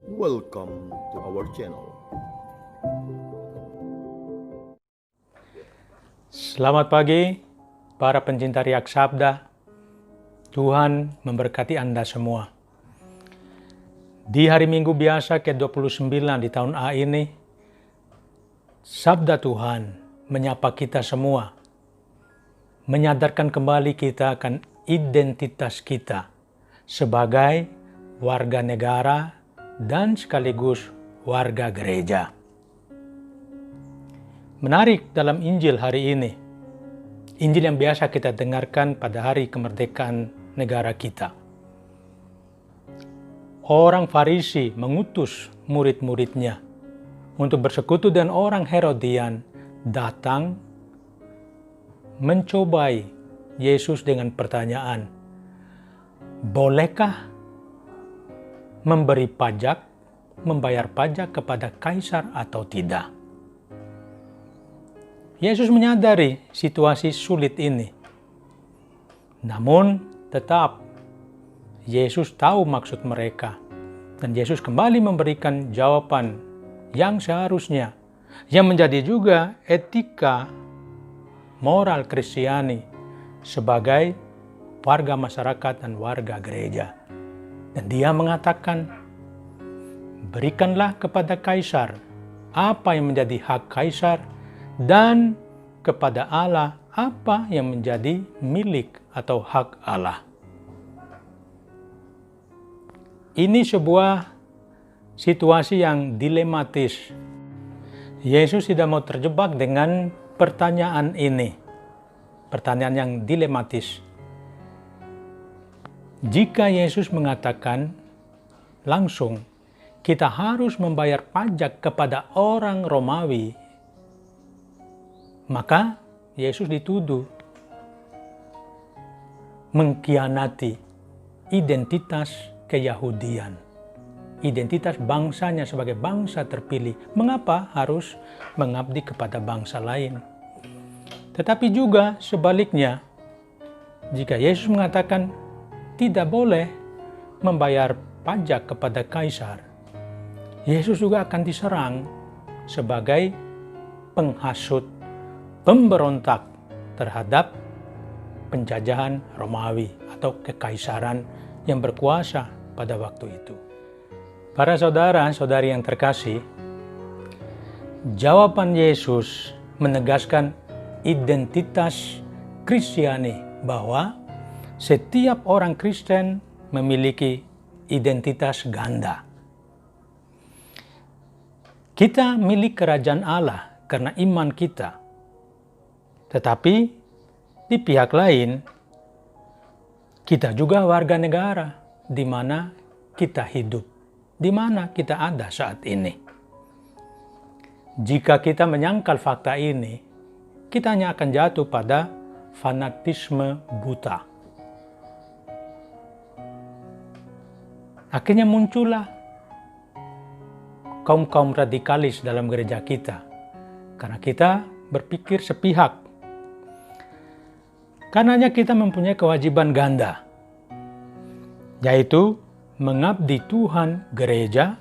Welcome to our channel. Selamat pagi, para pencinta Riak Sabda. Tuhan memberkati Anda semua. Di hari Minggu biasa ke-29 di tahun A ini, Sabda Tuhan menyapa kita semua, menyadarkan kembali kita akan identitas kita sebagai warga negara dan sekaligus warga gereja. Menarik dalam Injil hari ini, Injil yang biasa kita dengarkan pada hari kemerdekaan negara kita. Orang Farisi mengutus murid-muridnya untuk bersekutu dengan orang Herodian datang mencobai Yesus dengan pertanyaan, bolehkah membayar pajak kepada Kaisar atau tidak? Yesus menyadari situasi sulit ini. Namun tetap Yesus tahu maksud mereka. Dan Yesus kembali memberikan jawaban yang seharusnya, yang menjadi juga etika moral Kristiani sebagai warga masyarakat dan warga gereja. Dan dia mengatakan, berikanlah kepada Kaisar apa yang menjadi hak Kaisar, dan kepada Allah apa yang menjadi milik atau hak Allah. Ini sebuah situasi yang dilematis. Yesus tidak mau terjebak dengan pertanyaan ini. Pertanyaan yang dilematis. Jika Yesus mengatakan langsung, kita harus membayar pajak kepada orang Romawi, maka Yesus dituduh mengkhianati identitas keyahudian, identitas bangsanya sebagai bangsa terpilih. Mengapa harus mengabdi kepada bangsa lain? Tetapi juga sebaliknya, jika Yesus mengatakan tidak boleh membayar pajak kepada Kaisar, Yesus juga akan diserang sebagai penghasut, pemberontak terhadap penjajahan Romawi atau kekaisaran yang berkuasa pada waktu itu. Para saudara-saudari yang terkasih, jawaban Yesus menegaskan identitas Kristiani bahwa setiap orang Kristen memiliki identitas ganda. Kita milik kerajaan Allah karena iman kita. Tetapi di pihak lain, kita juga warga negara di mana kita hidup, di mana kita ada saat ini. Jika kita menyangkal fakta ini, kita hanya akan jatuh pada fanatisme buta. Akhirnya muncullah kaum-kaum radikalis dalam gereja kita, karena kita berpikir sepihak. Karenanya kita mempunyai kewajiban ganda, yaitu mengabdi Tuhan gereja,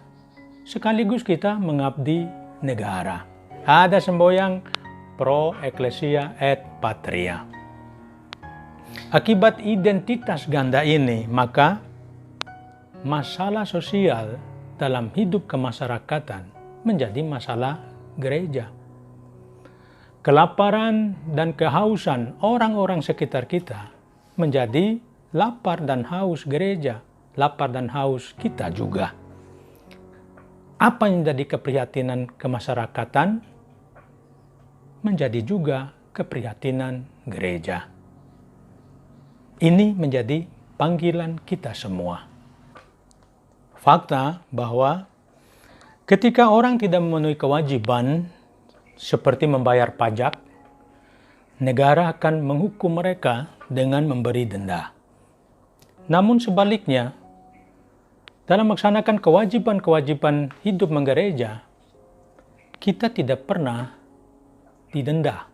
sekaligus kita mengabdi negara. Ada semboyan pro ecclesia et patria. Akibat identitas ganda ini, maka masalah sosial dalam hidup kemasyarakatan menjadi masalah gereja. Kelaparan dan kehausan orang-orang sekitar kita menjadi lapar dan haus gereja, lapar dan haus kita juga. Apa yang menjadi keprihatinan kemasyarakatan menjadi juga keprihatinan gereja. Ini menjadi panggilan kita semua. Fakta bahwa ketika orang tidak memenuhi kewajiban seperti membayar pajak, negara akan menghukum mereka dengan memberi denda. Namun sebaliknya, dalam melaksanakan kewajiban-kewajiban hidup menggereja, kita tidak pernah didenda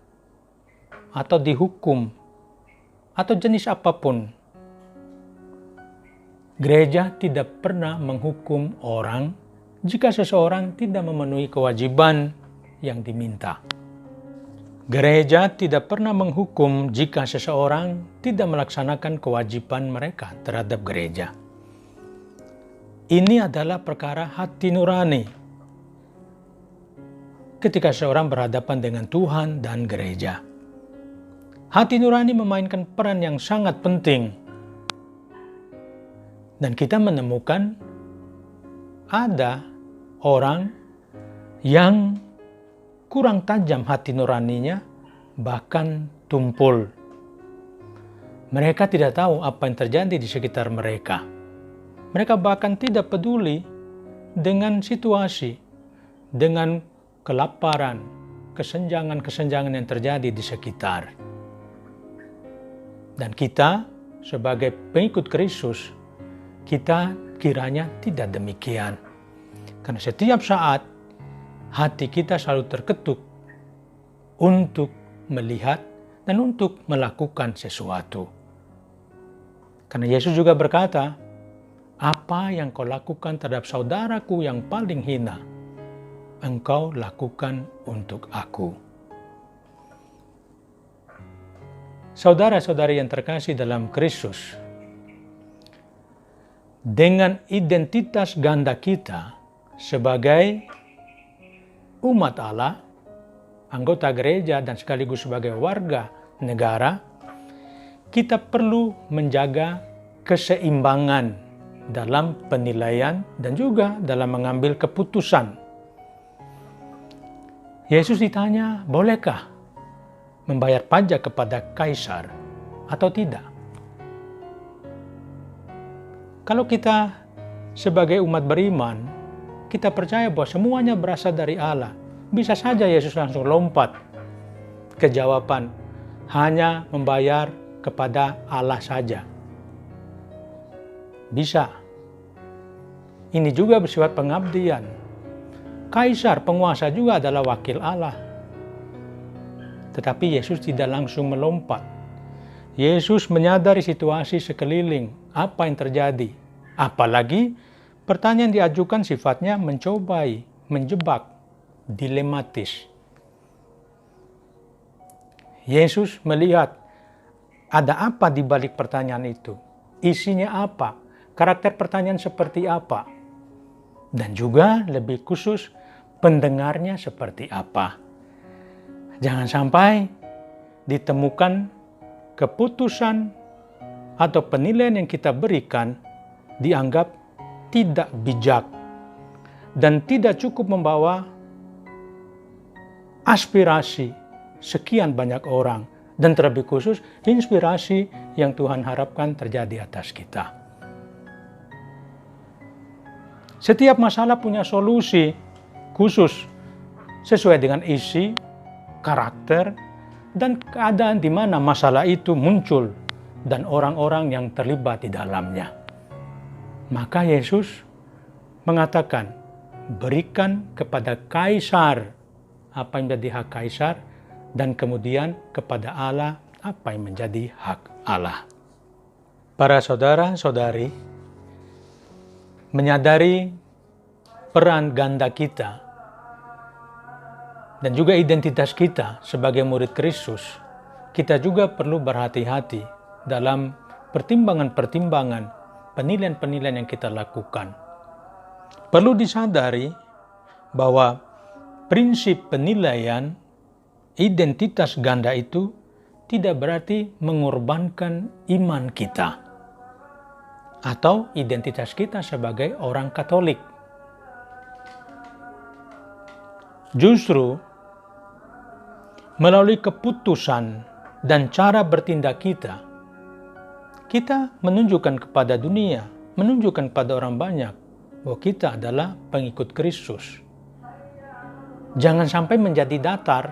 atau dihukum atau jenis apapun. Gereja tidak pernah menghukum orang jika seseorang tidak memenuhi kewajiban yang diminta. Gereja tidak pernah menghukum jika seseorang tidak melaksanakan kewajiban mereka terhadap gereja. Ini adalah perkara hati nurani ketika seorang berhadapan dengan Tuhan dan gereja. Hati nurani memainkan peran yang sangat penting. Dan kita menemukan ada orang yang kurang tajam hati nuraninya, bahkan tumpul. Mereka tidak tahu apa yang terjadi di sekitar mereka. Mereka bahkan tidak peduli dengan situasi, dengan kelaparan, kesenjangan-kesenjangan yang terjadi di sekitar. Dan kita sebagai pengikut Kristus, kita kiranya tidak demikian. Karena setiap saat hati kita selalu terketuk untuk melihat dan untuk melakukan sesuatu. Karena Yesus juga berkata, apa yang kau lakukan terhadap saudaraku yang paling hina, engkau lakukan untuk aku. Saudara-saudari yang terkasih dalam Kristus, dengan identitas ganda kita sebagai umat Allah, anggota gereja dan sekaligus sebagai warga negara, kita perlu menjaga keseimbangan dalam penilaian dan juga dalam mengambil keputusan. Yesus ditanya, bolehkah membayar pajak kepada kaisar atau tidak? Kalau kita sebagai umat beriman, kita percaya bahwa semuanya berasal dari Allah. Bisa saja Yesus langsung lompat ke jawaban, hanya membayar kepada Allah saja. Bisa. Ini juga bersifat pengabdian. Kaisar, penguasa juga adalah wakil Allah. Tetapi Yesus tidak langsung melompat. Yesus menyadari situasi sekeliling, apa yang terjadi. Apalagi pertanyaan diajukan sifatnya mencobai, menjebak, dilematis. Yesus melihat ada apa di balik pertanyaan itu. Isinya apa? Karakter pertanyaan seperti apa? Dan juga lebih khusus pendengarnya seperti apa. Jangan sampai ditemukan keputusan atau penilaian yang kita berikan dianggap tidak bijak dan tidak cukup membawa aspirasi sekian banyak orang dan terlebih khusus inspirasi yang Tuhan harapkan terjadi atas kita. Setiap masalah punya solusi khusus sesuai dengan isi, karakter, dan keadaan di mana masalah itu muncul dan orang-orang yang terlibat di dalamnya. Maka Yesus mengatakan, berikan kepada kaisar apa yang menjadi hak kaisar, dan kemudian kepada Allah apa yang menjadi hak Allah. Para saudara-saudari, menyadari peran ganda kita dan juga identitas kita sebagai murid Kristus, kita juga perlu berhati-hati dalam pertimbangan-pertimbangan, penilaian-penilaian yang kita lakukan. Perlu disadari bahwa prinsip penilaian identitas ganda itu tidak berarti mengorbankan iman kita atau identitas kita sebagai orang Katolik. Justru melalui keputusan dan cara bertindak kita, kita menunjukkan kepada dunia, menunjukkan kepada orang banyak bahwa kita adalah pengikut Kristus. Jangan sampai menjadi datar.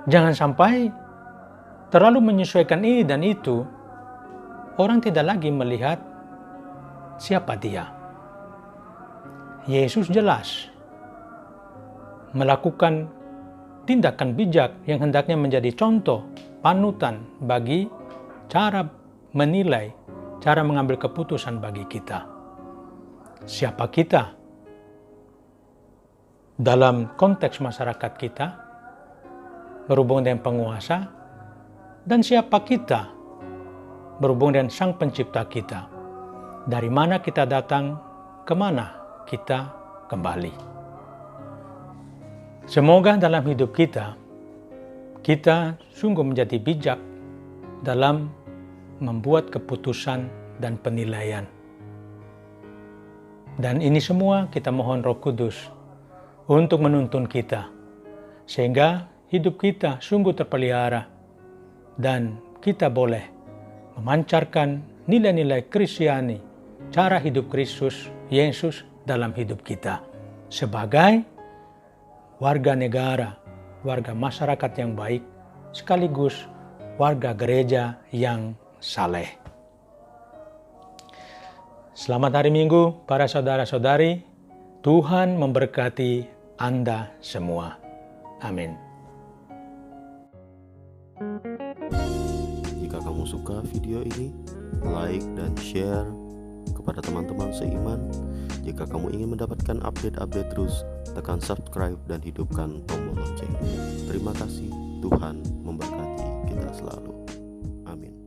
Jangan sampai terlalu menyesuaikan ini dan itu. Orang tidak lagi melihat siapa dia. Yesus jelas melakukan tindakan bijak yang hendaknya menjadi contoh, panutan bagi cara menilai, cara mengambil keputusan bagi kita. siapa kita dalam konteks masyarakat kita, berhubung dengan penguasa, dan siapa kita berhubung dengan Sang Pencipta kita. Dari mana kita datang, kemana kita kembali. Semoga dalam hidup kita sungguh menjadi bijak dalam membuat keputusan dan penilaian. Dan ini semua kita mohon Roh Kudus untuk menuntun kita, sehingga hidup kita sungguh terpelihara dan kita boleh memancarkan nilai-nilai Kristiani, cara hidup Kristus, Yesus dalam hidup kita sebagai warga negara, warga masyarakat yang baik, sekaligus warga gereja yang saleh. Selamat hari Minggu para saudara-saudari. Tuhan memberkati Anda semua. Amin. Jika kamu suka video ini, like dan share kepada teman-teman seiman. Jika kamu ingin mendapatkan update-update terus, tekan subscribe dan hidupkan tombol lonceng. Terima kasih, Tuhan memberkati kita selalu. Amin.